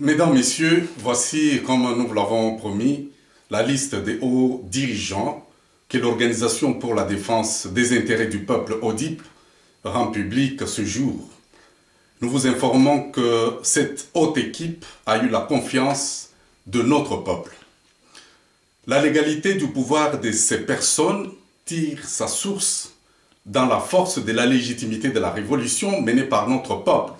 Mesdames, Messieurs, voici, comme nous vous l'avons promis, la liste des hauts dirigeants que l'Organisation pour la défense des intérêts du peuple, ODIP, rend public ce jour. Nous vous informons que cette haute équipe a eu la confiance de notre peuple. La légalité du pouvoir de ces personnes tire sa source dans la force de la légitimité de la révolution menée par notre peuple,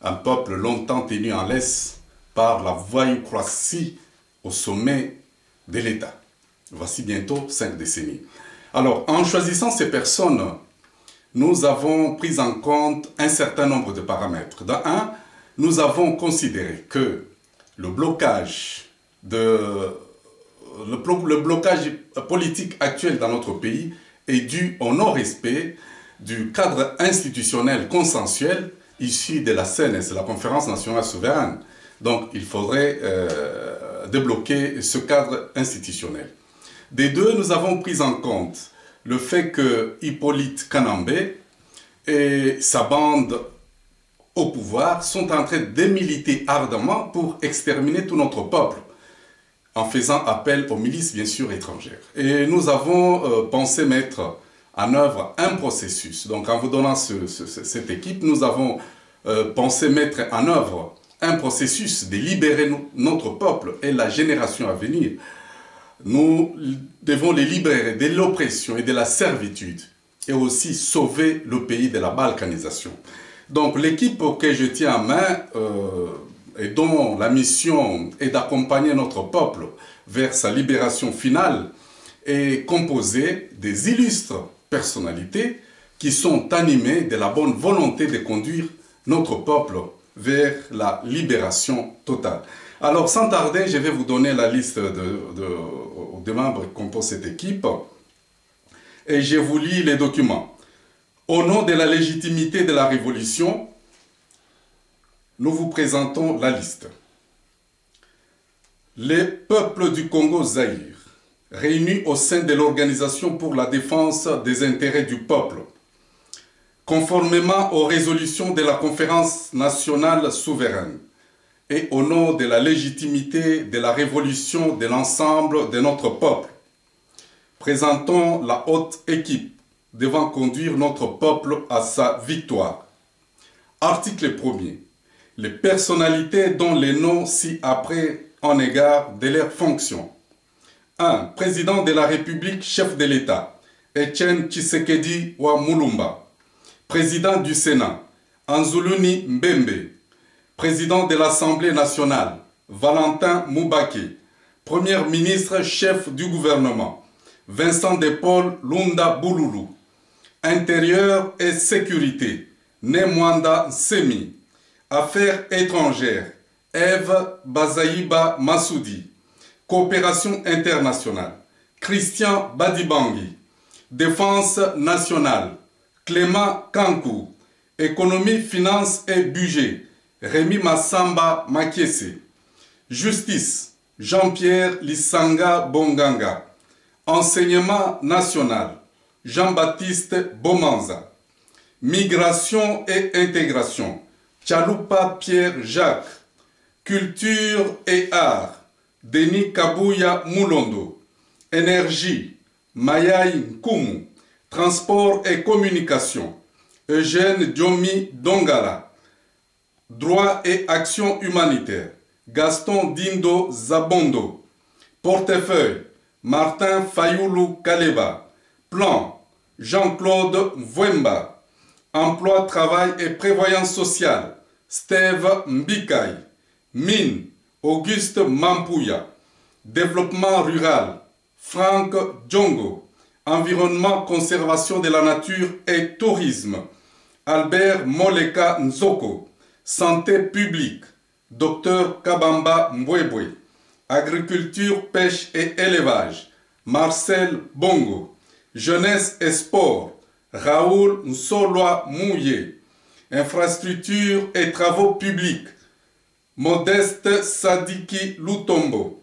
un peuple longtemps tenu en laisse par la voyoucratie au sommet de l'État. Voici bientôt 5 décennies. Alors, en choisissant ces personnes, nous avons pris en compte un certain nombre de paramètres. D'un, nous avons considéré que le blocage politique actuel dans notre pays est dû au non-respect du cadre institutionnel consensuel issu de la CNS, la Conférence nationale souveraine. Donc, il faudrait débloquer ce cadre institutionnel. Des deux, nous avons pris en compte le fait que Hippolyte Kanambé et sa bande au pouvoir sont en train de militer ardemment pour exterminer tout notre peuple, en faisant appel aux milices, bien sûr, étrangères. Et nous avons pensé mettre en œuvre un processus. Donc, en vous donnant cette équipe, nous avons pensé mettre en œuvre un processus de libérer notre peuple et la génération à venir. Nous devons les libérer de l'oppression et de la servitude et aussi sauver le pays de la balkanisation. Donc l'équipe que je tiens en main et dont la mission est d'accompagner notre peuple vers sa libération finale est composée des illustres personnalités qui sont animées de la bonne volonté de conduire notre peuple vers la libération totale. Alors, sans tarder, je vais vous donner la liste des membres qui composent cette équipe et je vous lis les documents. Au nom de la légitimité de la révolution, nous vous présentons la liste. Les peuples du Congo-Zaïre, réunis au sein de l'Organisation pour la défense des intérêts du peuple, conformément aux résolutions de la Conférence nationale souveraine et au nom de la légitimité de la révolution de l'ensemble de notre peuple, présentons la haute équipe devant conduire notre peuple à sa victoire. Article 1er. Les personnalités dont les noms ci-après en égard de leurs fonctions. 1. Président de la République, chef de l'État, Etienne Tshisekedi wa Mulumba. Président du Sénat, Anzuluni Mbembe. Président de l'Assemblée nationale, Valentin Moubake. Premier ministre, chef du gouvernement, Vincent de Paul Lunda Bouloulou. Intérieur et sécurité, Nemwanda Semi. Affaires étrangères, Eve Bazaïba Massoudi. Coopération internationale, Christian Badibangi. Défense nationale, Clément Kankou. Économie, finances et budget, Rémi Massamba Makiese. Justice, Jean-Pierre Lissanga Bonganga. Enseignement national, Jean-Baptiste Bomanza. Migration et intégration, Tchaloupa Pierre-Jacques. Culture et art, Denis Kabouya Moulondo. Énergie, Mayai Nkumu. Transport et communication, Eugène Diomi Dongala. Droit et action humanitaire, Gaston Dindo Zabondo. Portefeuille, Martin Fayoulou Kaleba. Plan, Jean-Claude Mvwemba. Emploi, travail et prévoyance sociale, Steve Mbikaï. Mine, Auguste Mampouya. Développement rural, Franck Djongo. Environnement, conservation de la nature et tourisme, Albert Moleka Nzoko. Santé publique, Dr Kabamba Mbwebwe. Agriculture, pêche et élevage, Marcel Bongo. Jeunesse et sport, Raoul Nsolwa Mouye. Infrastructure et travaux publics, Modeste Sadiki Lutombo.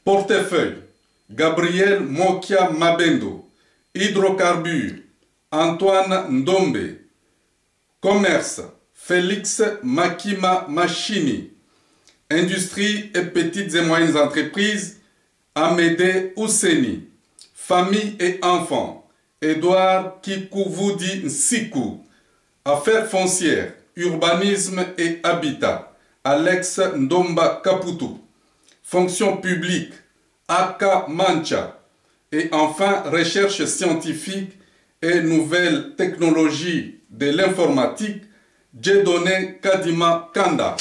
Portefeuille, Gabriel Mokia Mabendo. Hydrocarbures, Antoine Ndombe. Commerce, Félix Makima Machini. Industries et petites et moyennes entreprises, Amédée Ousseni. Famille et enfants, Edouard Kikouvoudi Nsikou. Affaires foncières, urbanisme et habitat, Alex Ndomba Kaputu. Fonction publique, Aka Mancha. Et enfin, recherche scientifique et nouvelles technologies de l'informatique, Dieudonné Kadima Kanda.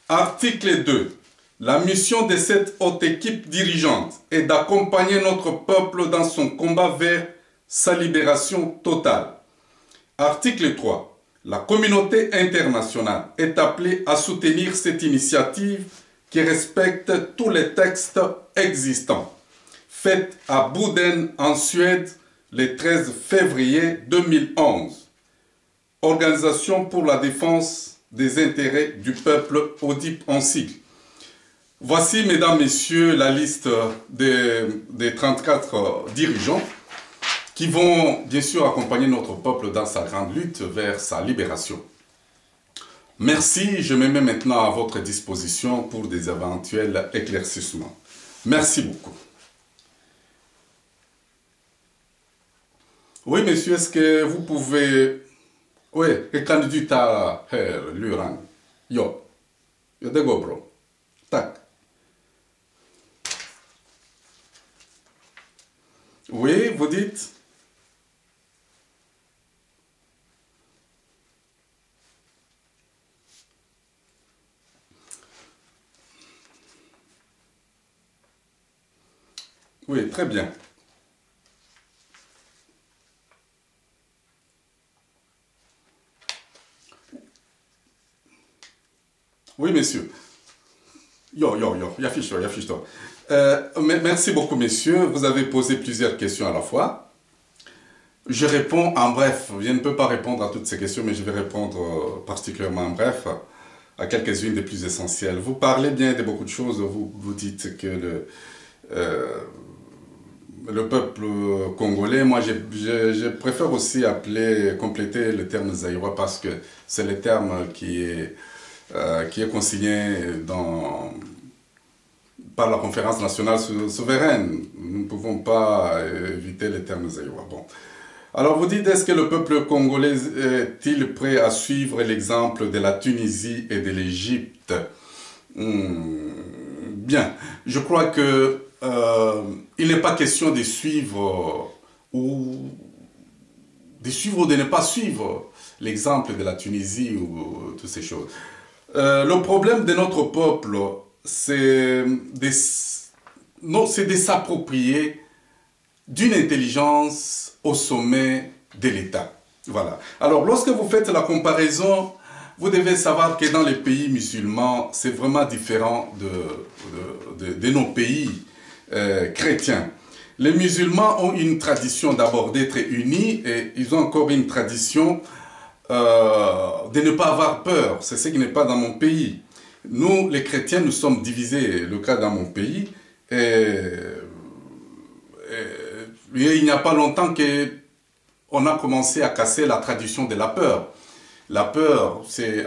Article 2. La mission de cette haute équipe dirigeante est d'accompagner notre peuple dans son combat vers sa libération totale. Article 3. La communauté internationale est appelée à soutenir cette initiative qui respecte tous les textes existants. Faite à Boden en Suède le 13 février 2011. Organisation pour la défense des intérêts du peuple, ODIP en sigle. Voici, mesdames, messieurs, la liste des 34 dirigeants qui vont bien sûr accompagner notre peuple dans sa grande lutte vers sa libération. Merci, je me mets maintenant à votre disposition pour des éventuels éclaircissements. Merci beaucoup. Oui, monsieur, est-ce que vous pouvez... Oui, le candidat Luran. Yo de GoPro. Tac. Oui, vous dites? Oui, très bien. Oui, messieurs. Affiche-toi. Merci beaucoup, messieurs. Vous avez posé plusieurs questions à la fois. Je réponds en bref. Je ne peux pas répondre à toutes ces questions, mais je vais répondre particulièrement en bref à quelques-unes des plus essentielles. Vous parlez bien de beaucoup de choses. Vous dites que le peuple congolais, moi je préfère aussi compléter le terme zaïrois parce que c'est le terme qui est consigné par la conférence nationale souveraine. Nous ne pouvons pas éviter les termes zaïrois. Bon. Alors vous dites, est-ce que le peuple congolais est-il prêt à suivre l'exemple de la Tunisie et de l'Égypte? Bien, je crois que il n'est pas question de suivre ou de ne pas suivre l'exemple de la Tunisie ou toutes ces choses. Le problème de notre peuple, c'est de s'approprier d'une intelligence au sommet de l'État. Voilà. Alors, lorsque vous faites la comparaison, vous devez savoir que dans les pays musulmans, c'est vraiment différent de nos pays chrétiens. Les musulmans ont une tradition d'abord d'être unis et ils ont encore une tradition de ne pas avoir peur. C'est ce qui n'est pas dans mon pays. Nous, les chrétiens, nous sommes divisés, le cas dans mon pays. Et il n'y a pas longtemps qu'on a commencé à casser la tradition de la peur. La peur, c'est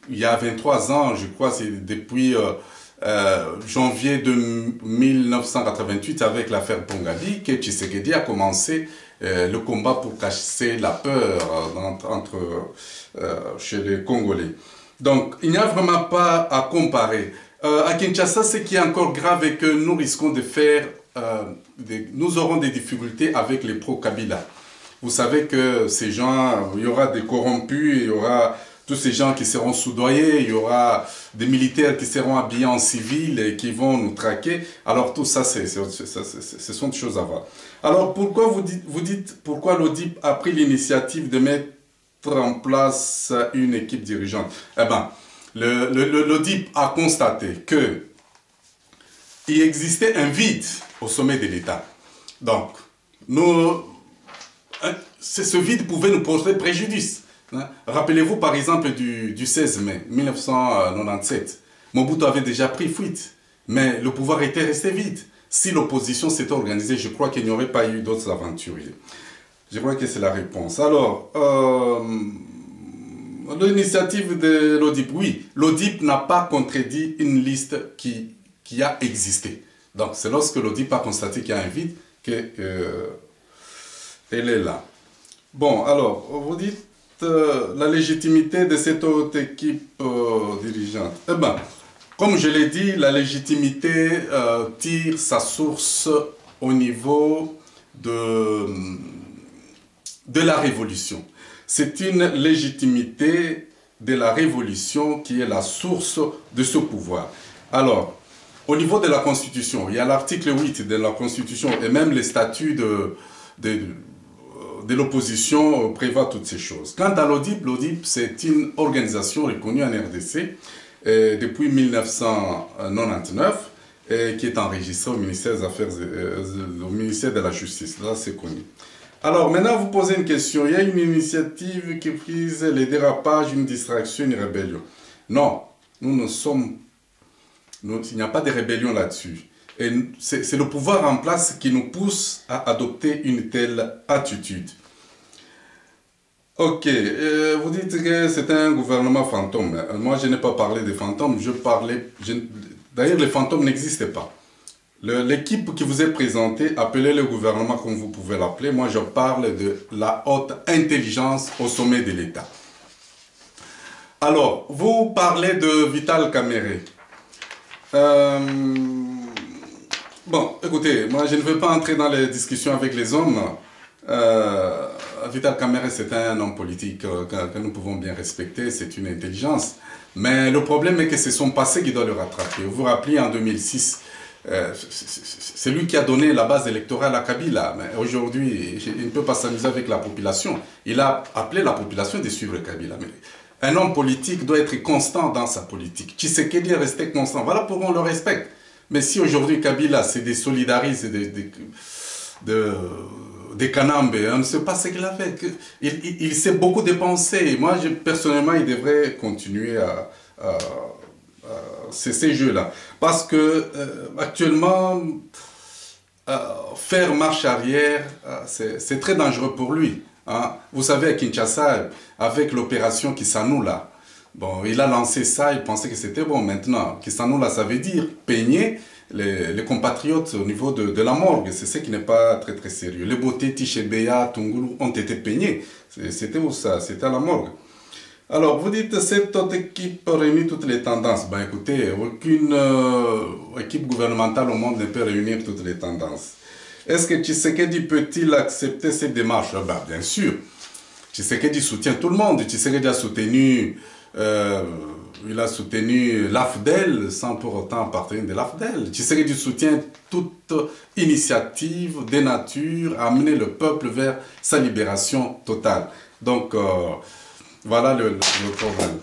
il y a 23 ans, je crois, c'est depuis janvier de 1988, avec l'affaire Pongali, que Tshisekedi a commencé le combat pour casser la peur chez les Congolais. Donc, il n'y a vraiment pas à comparer. À Kinshasa, ce qui est encore grave est que nous risquons de faire, nous aurons des difficultés avec les pro-Kabila. Vous savez que ces gens, il y aura des corrompus, il y aura tous ces gens qui seront soudoyés, il y aura des militaires qui seront habillés en civil et qui vont nous traquer. Alors tout ça, ce sont des choses à voir. Alors pourquoi vous dites pourquoi l'ODIP a pris l'initiative de mettre en place une équipe dirigeante? Eh bien, l'ODIP a constaté que il existait un vide au sommet de l'État. Donc, ce vide pouvait nous porter préjudice. Rappelez-vous par exemple du 16 mai 1997. Mobutu avait déjà pris fuite, mais le pouvoir était resté vide. Si l'opposition s'était organisée, je crois qu'il n'y aurait pas eu d'autres aventuriers. Je crois que c'est la réponse. Alors, L'initiative de l'ODIP, oui. L'ODIP n'a pas contredit une liste qui a existé. Donc, c'est lorsque l'ODIP a constaté qu'il y a un vide qu'elle est là. Bon, alors, vous dites la légitimité de cette haute équipe dirigeante. Eh bien, comme je l'ai dit, la légitimité tire sa source au niveau de la révolution. C'est une légitimité de la révolution qui est la source de ce pouvoir. Alors, au niveau de la Constitution, il y a l'article 8 de la Constitution et même les statuts de l'opposition prévoient toutes ces choses. Quant à l'ODIP, l'ODIP c'est une organisation reconnue en RDC depuis 1999 qui est enregistrée au ministère des Affaires, au ministère de la Justice. Là, c'est connu. Alors, maintenant, vous posez une question. Il y a une initiative qui vise les dérapages, une distraction, une rébellion. Non, nous ne sommes... il n'y a pas de rébellion là-dessus. Et c'est le pouvoir en place qui nous pousse à adopter une telle attitude. Ok, vous dites que c'est un gouvernement fantôme. Moi, je n'ai pas parlé de fantômes. D'ailleurs, les fantômes n'existent pas. L'équipe qui vous est présentée, appelez le gouvernement comme vous pouvez l'appeler. Moi, je parle de la haute intelligence au sommet de l'État. Alors, vous parlez de Vital Kamerhe. Bon, écoutez, moi, je ne veux pas entrer dans les discussions avec les hommes. Vital Kamerhe, c'est un homme politique que nous pouvons bien respecter. C'est une intelligence. Mais le problème est que c'est son passé qui doit le rattraper. Vous vous rappelez, en 2006... c'est lui qui a donné la base électorale à Kabila. Mais aujourd'hui, il ne peut pas s'amuser avec la population. Il a appelé la population de suivre Kabila. Mais un homme politique doit être constant dans sa politique. Tshisekedi est resté constant. Voilà pourquoi on le respecte. Mais si aujourd'hui Kabila se désolidarise des Kanambe, on ne sait pas ce qu'il a fait. Il s'est beaucoup dépensé. Moi, personnellement, il devrait continuer à ces jeux-là. Parce que actuellement, faire marche arrière, c'est très dangereux pour lui. Hein. Vous savez, à Kinshasa, avec l'opération Kisanoula, bon, il a lancé ça, il pensait que c'était bon. Maintenant, Kisanoula, ça veut dire peigner les compatriotes au niveau de la morgue. C'est ce qui n'est pas très très sérieux. Les Boté, Tichebeya, Tungulu ont été peignés. C'était où ça? C'était à la morgue. Alors, vous dites, cette autre équipe réunit toutes les tendances. Ben écoutez, aucune équipe gouvernementale au monde ne peut réunir toutes les tendances. Est-ce que Tshisekedi peut-il accepter cette démarche? Ben, bien sûr. Tshisekedi soutient tout le monde. Tshisekedi a soutenu l'AFDEL sans pour autant appartenir de l'AFDEL. Tshisekedi soutient toute initiative de nature à amener le peuple vers sa libération totale. Donc, voilà le problème.